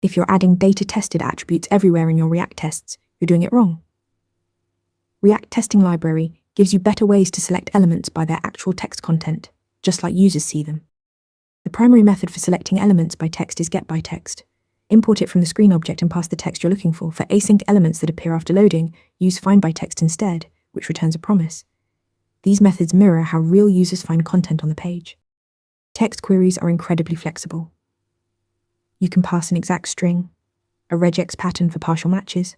If you're adding data-tested attributes everywhere in your React tests, you're doing it wrong. React Testing Library gives you better ways to select elements by their actual text content, just like users see them. The primary method for selecting elements by text is getByText. Import it from the screen object and pass the text you're looking for. For async elements that appear after loading, use findByText instead, which returns a promise. These methods mirror how real users find content on the page. Text queries are incredibly flexible. You can pass an exact string, a regex pattern for partial matches,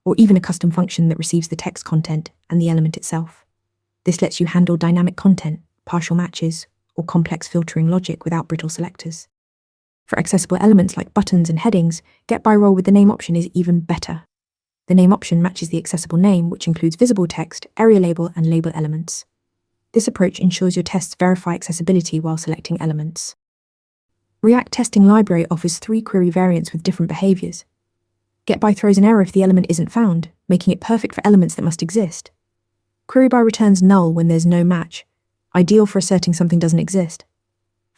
or even a custom function that receives the text content and the element itself. This lets you handle dynamic content, partial matches, or complex filtering logic without brittle selectors. For accessible elements like buttons and headings, getByRole with the name option is even better. The name option matches the accessible name, which includes visible text, area label, and label elements. This approach ensures your tests verify accessibility while selecting elements. React Testing Library offers 3 query variants with different behaviors. getBy throws an error if the element isn't found, making it perfect for elements that must exist. QueryBy returns null when there's no match, ideal for asserting something doesn't exist.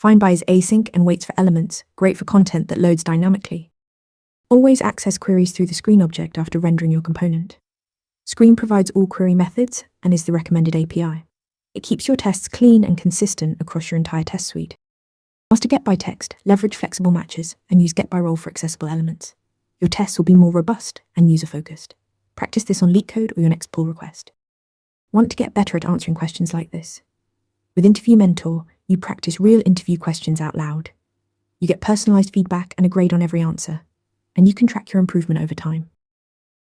findBy is async and waits for elements, great for content that loads dynamically. Always access queries through the screen object after rendering your component. Screen provides all query methods and is the recommended API. It keeps your tests clean and consistent across your entire test suite. Master getByText, leverage flexible matches, and use getByRole for accessible elements. Your tests will be more robust and user-focused. Practice this on LeetCode or your next pull request. Want to get better at answering questions like this? With Interview Mentor, you practice real interview questions out loud. You get personalized feedback and a grade on every answer, and you can track your improvement over time.